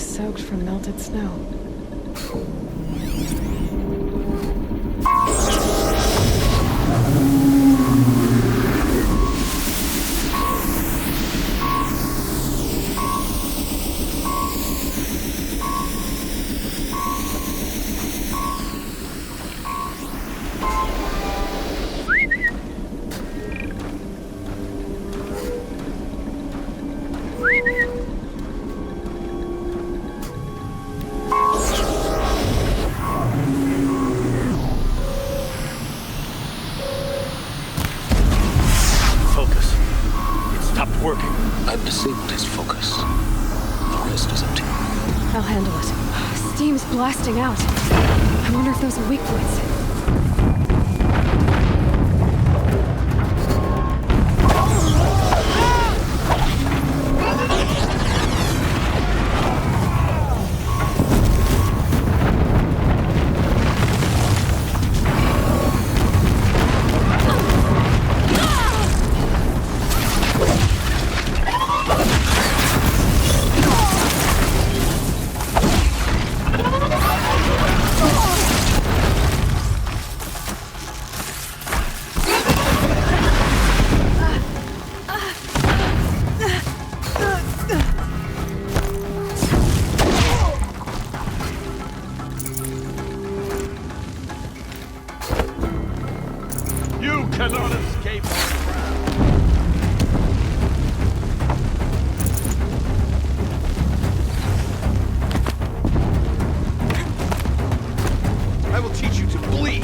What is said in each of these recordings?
soaked from melted snow. I've disabled his focus. The rest is up to you. I'll handle it. Steam's blasting out. I wonder if those are weak points. Cannot escape our wrath. I will teach you to bleed.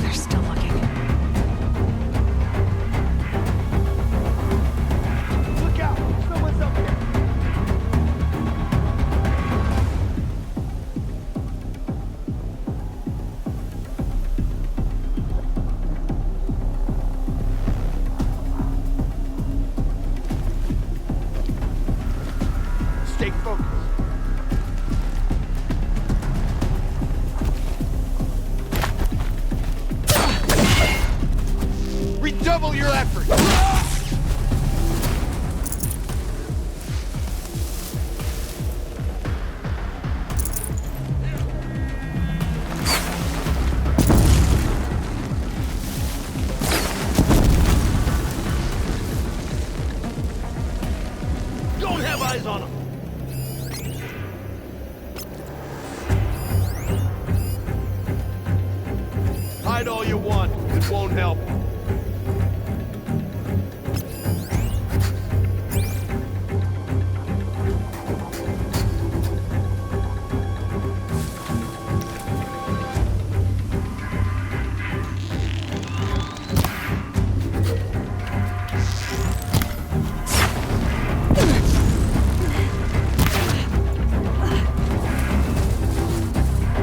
They're still looking. Look out! Someone's up here! Stay focused. Redouble your effort! Don't have eyes on him! Hide all you want, it won't help.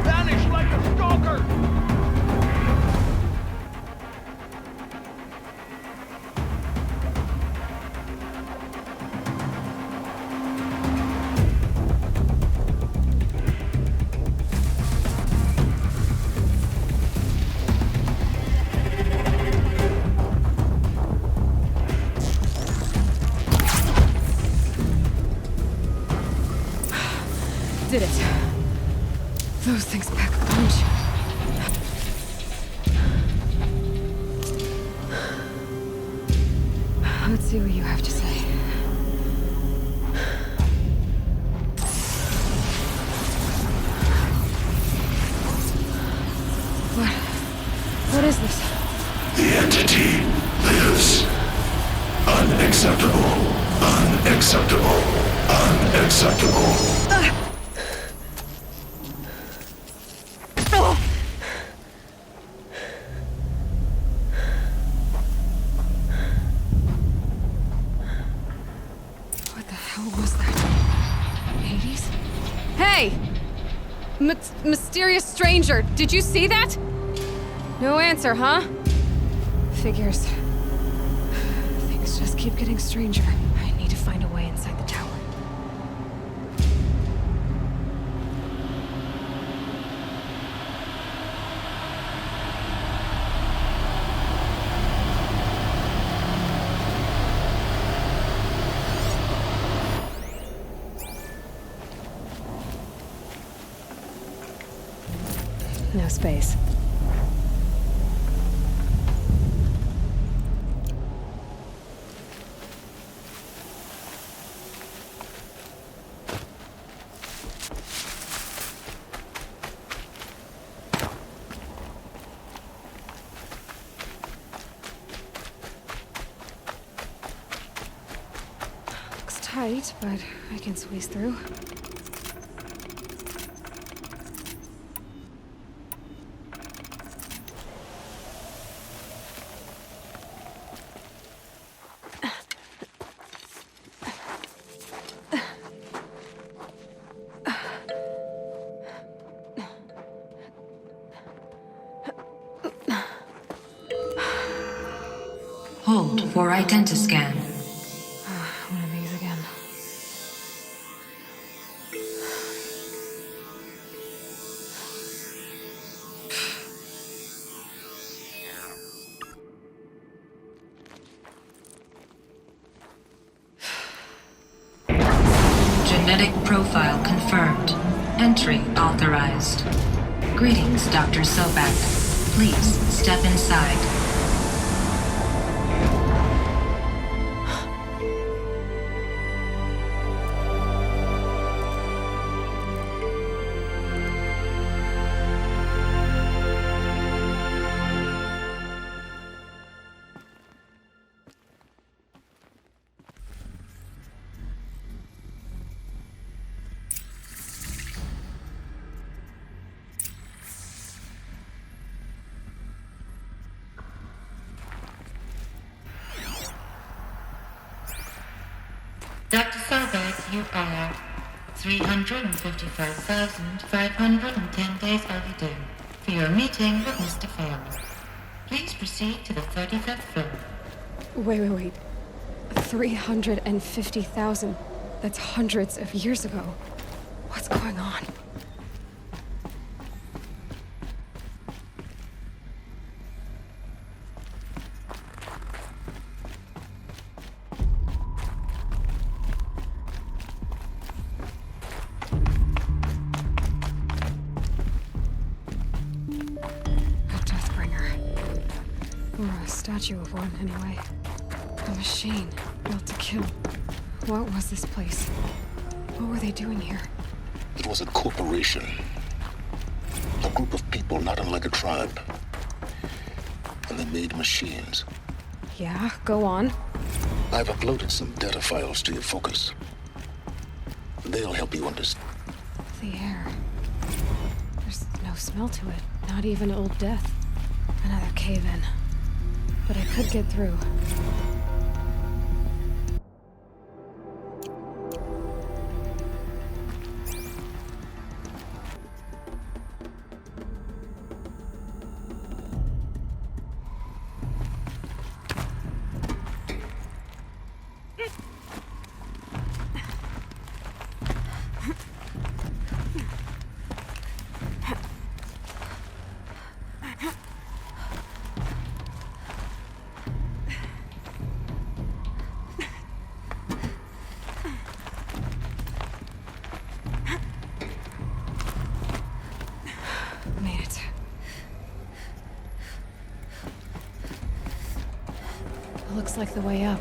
Vanish like a stalker! Did it. Those things pack a punch. Let's see what you have to say. What is this? The entity lives. Unacceptable. Unacceptable. Unacceptable. What the hell was that? Hades? Hey! Mysterious stranger, did you see that? No answer, huh? Figures. Things just keep getting stranger. I need to find a way inside the tower. No space. Looks tight, but I can squeeze through. Hold for identiscan. One of these again. Genetic profile confirmed. Entry authorized. Greetings, Dr. Sobek. Please step inside. Dr. Sobek, you are 355,510 days overdue for your meeting with Mr. Fairley. Please proceed to the 35th floor. Wait. 350,000. That's hundreds of years ago. What's going on? Or a statue of one, anyway. A machine, built to kill. What was this place? What were they doing here? It was a corporation. A group of people not unlike a tribe. And they made machines. Yeah, go on. I've uploaded some data files to your focus. They'll help you understand. The air. There's no smell to it. Not even Old Death. Another cave-in. But I could get through. Made it. Looks like the way up.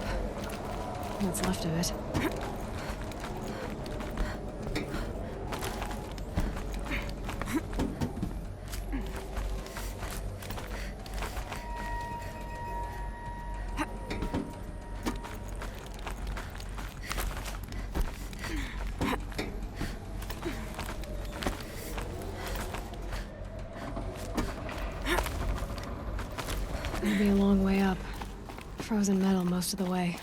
What's left of it. It'll be a long way up. Frozen metal most of the way.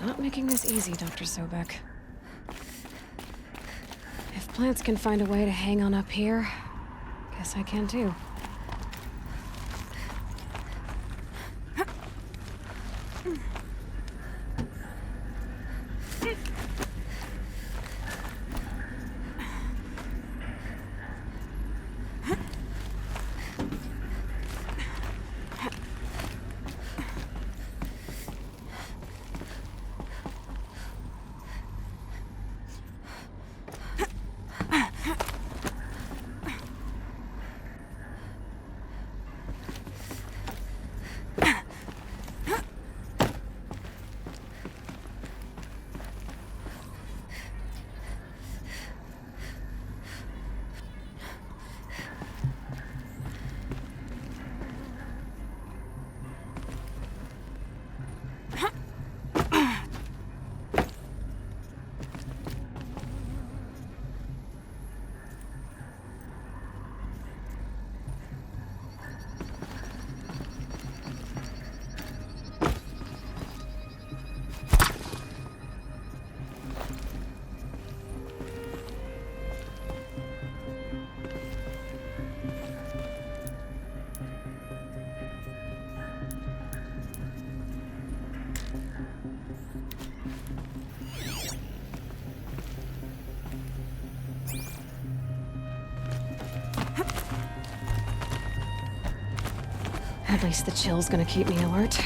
Not making this easy, Dr. Sobek. If plants can find a way to hang on up here, guess I can too. At least the chill's gonna keep me alert.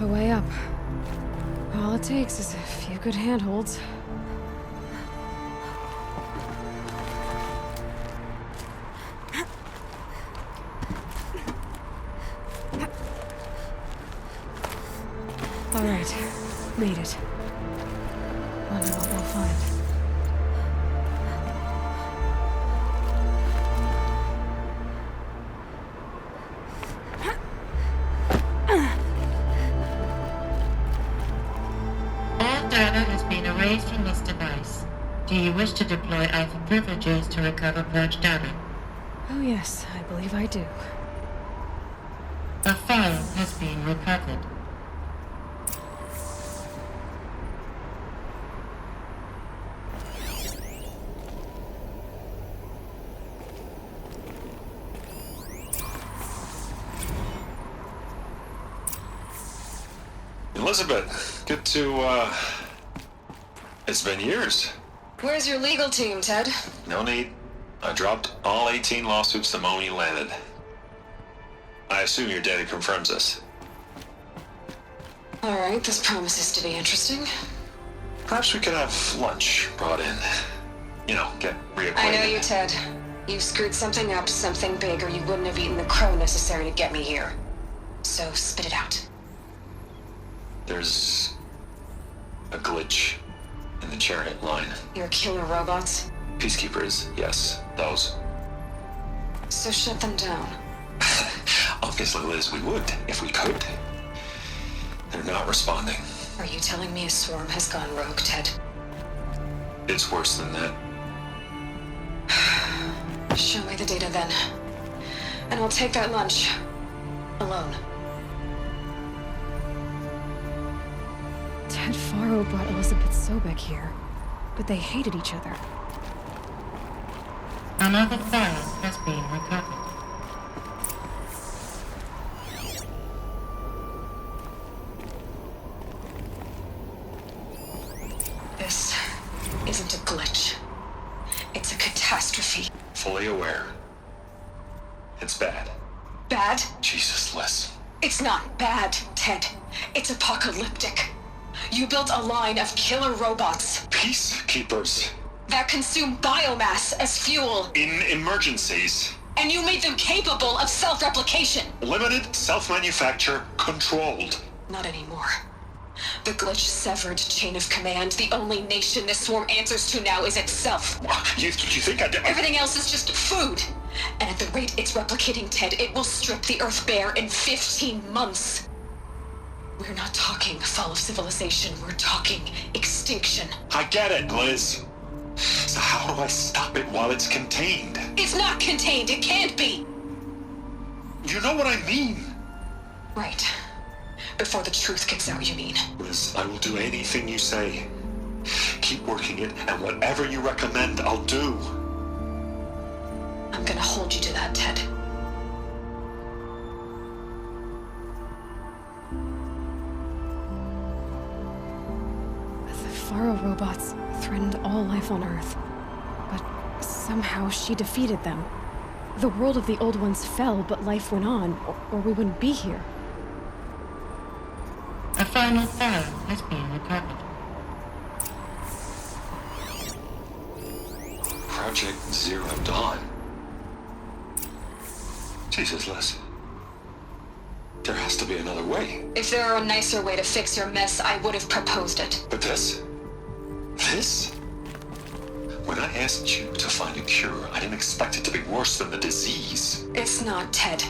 A way up. All it takes is a few good handholds. All right, made it. Wonder what we'll find. From this device. Do you wish to deploy Alpha privileges to recover purged data? Oh yes, I believe I do. A file has been recovered. Elizabeth, good to, It's been years. Where's your legal team, Ted? No need. I dropped all 18 lawsuits the moment you landed. I assume your data confirms this. All right, this promises to be interesting. Perhaps we could have lunch brought in. You know, get reacquainted. I know you, Ted. You screwed something up, something big, or you wouldn't have eaten the crow necessary to get me here. So spit it out. There's a glitch in the chariot line. Your killer robots? Peacekeepers, yes, those. So shut them down. Obviously, Liz, we would, if we could. They're not responding. Are you telling me a swarm has gone rogue, Ted? It's worse than that. Show me the data then. And I'll take that lunch. alone. Ted Faro brought Elizabeth Sobek here, but they hated each other. Another file has been recovered. This isn't a glitch. It's a catastrophe. Fully aware. It's bad. Bad? Jesus, Liz. It's not bad, Ted. It's apocalyptic. You built a line of killer robots Peacekeepers. that consume biomass as fuel, In emergencies. and you made them capable of self-replication. Limited, self-manufacture, controlled. Not anymore. The glitch severed chain of command. The only nation this swarm answers to now is itself. You think I did? Everything else is just food. And at the rate it's replicating, Ted, it will strip the Earth bare in 15 months. We're not talking fall of civilization. We're talking extinction. I get it, Liz. So how do I stop it while it's contained? It's not contained. It can't be. You know what I mean? Right. Before the truth gets out, you mean? Liz, I will do anything you say. Keep working it, and whatever you recommend, I'll do. I'm gonna hold you to that, Ted. The Faro robots threatened all life on Earth, but somehow she defeated them. The world of the old ones fell, but life went on, or we wouldn't be here. A final file has been recovered. Project Zero Dawn. Jesus, Liz. There has to be another way. If there were a nicer way to fix your mess, I would have proposed it. But this? When I asked you to find a cure, I didn't expect it to be worse than the disease. It's not, Ted.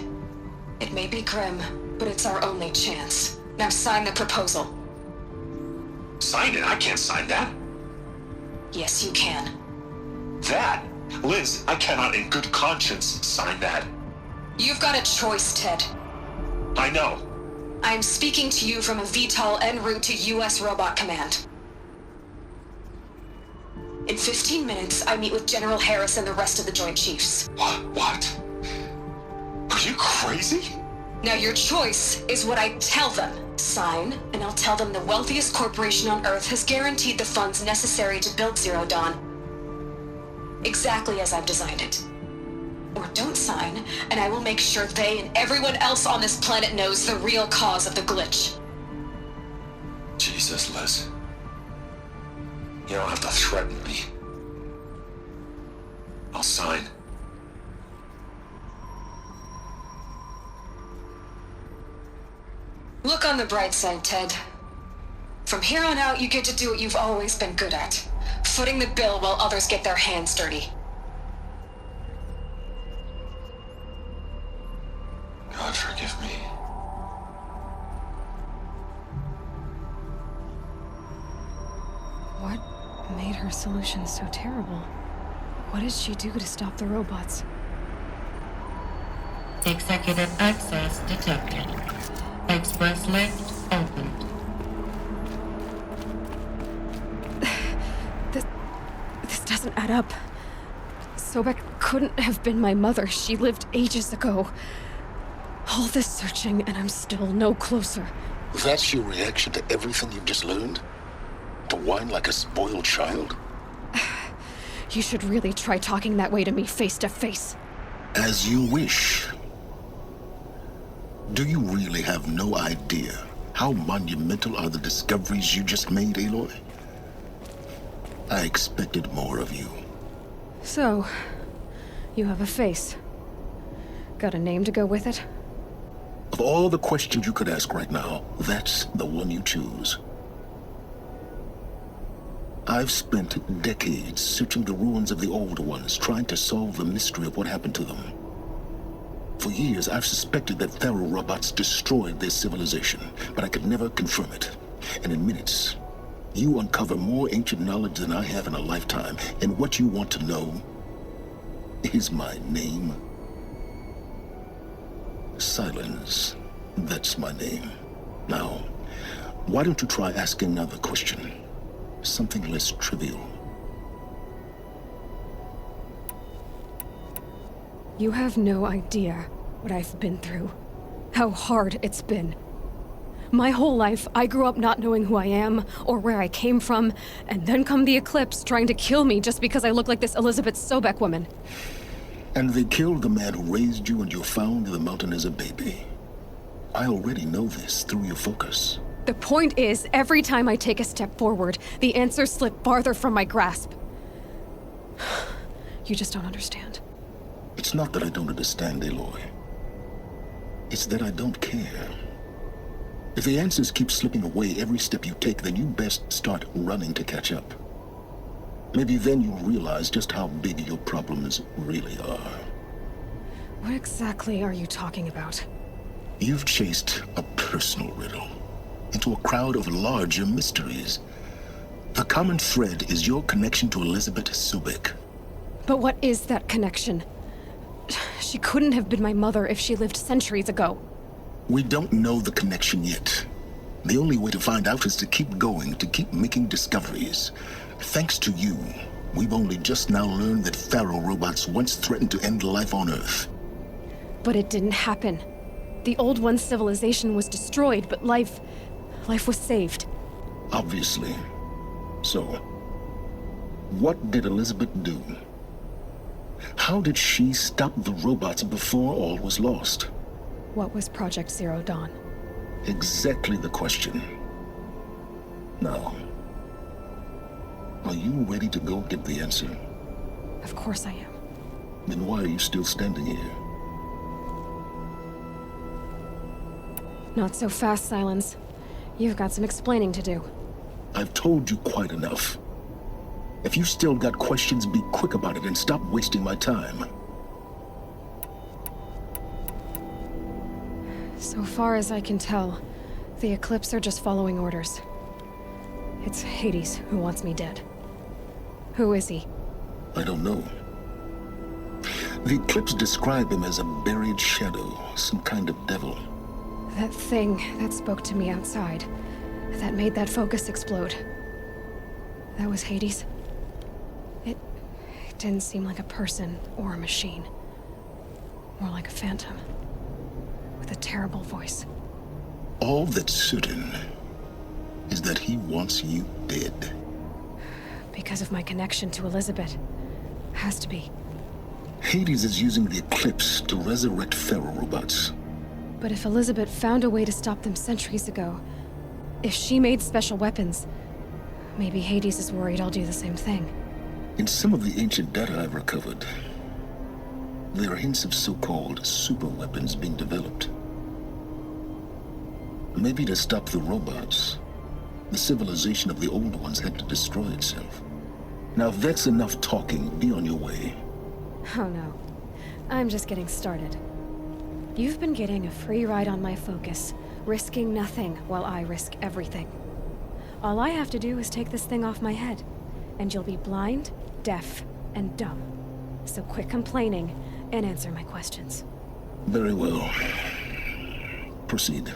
It may be grim, but it's our only chance. Now sign the proposal. Sign it? I can't sign that. Yes, you can. That? Liz, I cannot in good conscience sign that. You've got a choice, Ted. I know. I am speaking to you from a VTOL en route to U.S. Robot Command. In 15 minutes, I meet with General Harris and the rest of the Joint Chiefs. What? Are you crazy? Now your choice is what I tell them. Sign, and I'll tell them the wealthiest corporation on Earth has guaranteed the funds necessary to build Zero Dawn. Exactly as I've designed it. Or don't sign, and I will make sure they and everyone else on this planet knows the real cause of the glitch. Jesus, Liz. You don't have to threaten me. I'll sign. Look on the bright side, Ted. From here on out, you get to do what you've always been good at. Footing the bill while others get their hands dirty. God forgive me. What made her solution so terrible? What did she do to stop the robots? Executive access detected. Express lift opened. This doesn't add up. Sobek couldn't have been my mother. She lived ages ago. All this searching, and I'm still no closer. That's your reaction to everything you've just learned? To whine like a spoiled child? You should really try talking that way to me face to face. As you wish. Do you really have no idea how monumental are the discoveries you just made, Aloy? I expected more of you. So, you have a face. Got a name to go with it? Of all the questions you could ask right now, that's the one you choose. I've spent decades searching the ruins of the older ones, trying to solve the mystery of what happened to them. For years, I've suspected that Faro robots destroyed their civilization, but I could never confirm it. And in minutes, you uncover more ancient knowledge than I have in a lifetime, and what you want to know is my name. Sylens. That's my name. Now, why don't you try asking another question? Something less trivial. You have no idea what I've been through. How hard it's been. My whole life, I grew up not knowing who I am or where I came from, and then come the Eclipse trying to kill me just because I look like this Elizabeth Sobek woman. And they killed the man who raised you and you found in the mountain as a baby. I already know this through your focus. The point is, every time I take a step forward, the answers slip farther from my grasp. You just don't understand. It's not that I don't understand, Aloy. It's that I don't care. If the answers keep slipping away every step you take, then you best start running to catch up. Maybe then you'll realize just how big your problems really are. What exactly are you talking about? You've chased a personal riddle into a crowd of larger mysteries. The common thread is your connection to Elizabeth Sobek. But what is that connection? She couldn't have been my mother if she lived centuries ago. We don't know the connection yet. The only way to find out is to keep going, to keep making discoveries. Thanks to you, we've only just now learned that Pharaoh robots once threatened to end life on Earth. But it didn't happen. The Old One's civilization was destroyed, but life was saved. Obviously. So, what did Elizabeth do? How did she stop the robots before all was lost? What was Project Zero Dawn? Exactly the question. Now, are you ready to go get the answer? Of course I am. Then why are you still standing here? Not so fast, Sylens. You've got some explaining to do. I've told you quite enough. If you still got questions, be quick about it and stop wasting my time. So far as I can tell, the Eclipse are just following orders. It's Hades who wants me dead. Who is he? I don't know. The Eclipse describe him as a buried shadow, some kind of devil. That thing that spoke to me outside, that made that focus explode. That was Hades. It didn't seem like a person or a machine. More like a phantom. With a terrible voice. All that's certain is that he wants you dead. Because of my connection to Elizabeth. Has to be. Hades is using the Eclipse to resurrect Pharaoh robots. But if Elizabeth found a way to stop them centuries ago, if she made special weapons, maybe Hades is worried I'll do the same thing. In some of the ancient data I've recovered, there are hints of so-called super weapons being developed. Maybe to stop the robots, the civilization of the old ones had to destroy itself. Now if that's enough talking, be on your way. Oh no. I'm just getting started. You've been getting a free ride on my focus, risking nothing while I risk everything. All I have to do is take this thing off my head, and you'll be blind, deaf, and dumb. So quit complaining and answer my questions. Very well. Proceed.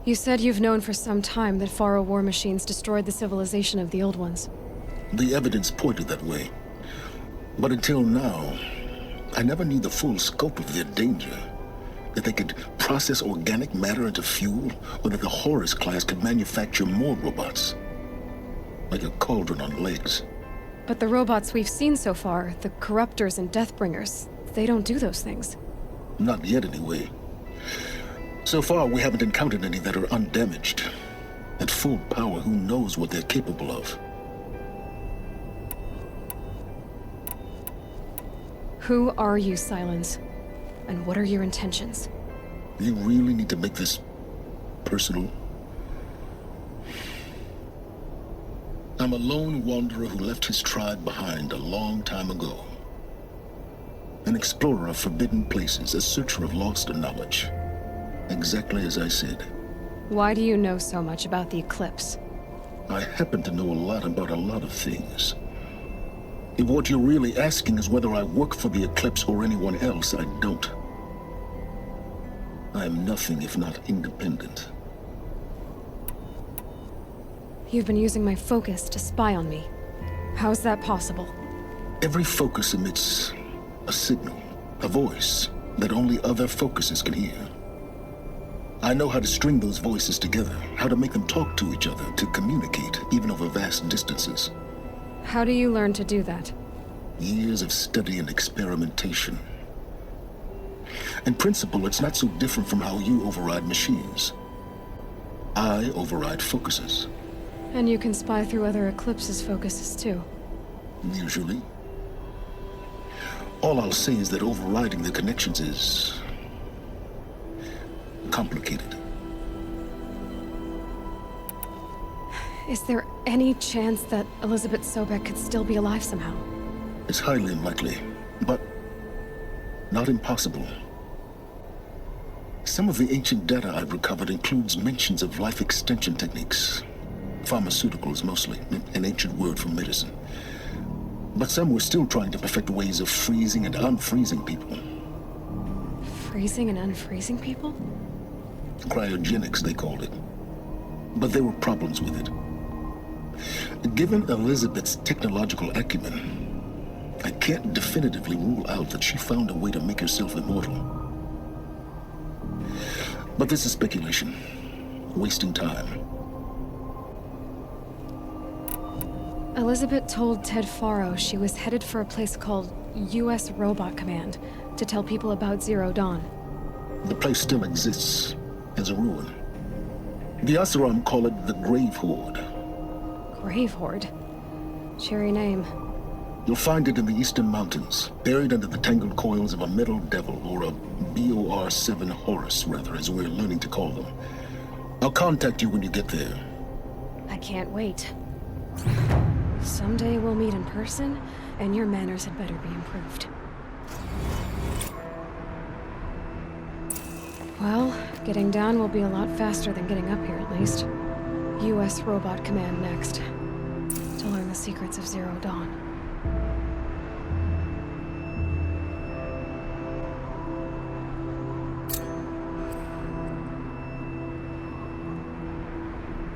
You said you've known for some time that Pharaoh war machines destroyed the civilization of the Old Ones. The evidence pointed that way. But until now, I never knew the full scope of their danger. That they could process organic matter into fuel, or that the Horus class could manufacture more robots. Like a cauldron on legs. But the robots we've seen so far, the Corruptors and Deathbringers, they don't do those things. Not yet, anyway. So far, we haven't encountered any that are undamaged. At full power, who knows what they're capable of? Who are you, Sylens? And what are your intentions? You really need to make this personal? I'm a lone wanderer who left his tribe behind a long time ago. An explorer of forbidden places, a searcher of lost knowledge. Exactly as I said. Why do you know so much about the Eclipse? I happen to know a lot about a lot of things. If what you're really asking is whether I work for the Eclipse or anyone else, I don't. I am nothing if not independent. You've been using my focus to spy on me. How's that possible? Every focus emits a signal, a voice that only other focuses can hear. I know how to string those voices together, how to make them talk to each other, to communicate, even over vast distances. How do you learn to do that? Years of study and experimentation. In principle, it's not so different from how you override machines. I override focuses. And you can spy through other Eclipse's focuses too. Usually. All I'll say is that overriding the connections is complicated. Is there any chance that Elizabeth Sobek could still be alive somehow? It's highly unlikely, but not impossible. Some of the ancient data I've recovered includes mentions of life extension techniques. Pharmaceuticals, mostly, an ancient word for medicine. But some were still trying to perfect ways of freezing and unfreezing people. Freezing and unfreezing people? Cryogenics, they called it. But there were problems with it. Given Elizabeth's technological acumen, I can't definitively rule out that she found a way to make herself immortal. But this is speculation, wasting time. Elizabeth told Ted Faro she was headed for a place called U.S. Robot Command to tell people about Zero Dawn. The place still exists as a ruin. The Asaram call it the Grave Horde. Grave Horde? Cheery name. You'll find it in the Eastern Mountains, buried under the tangled coils of a metal devil, or a BOR-7 Horus, rather, as we're learning to call them. I'll contact you when you get there. I can't wait. Someday we'll meet in person, and your manners had better be improved. Well, getting down will be a lot faster than getting up here, at least. U.S. Robot Command next. To learn the secrets of Zero Dawn.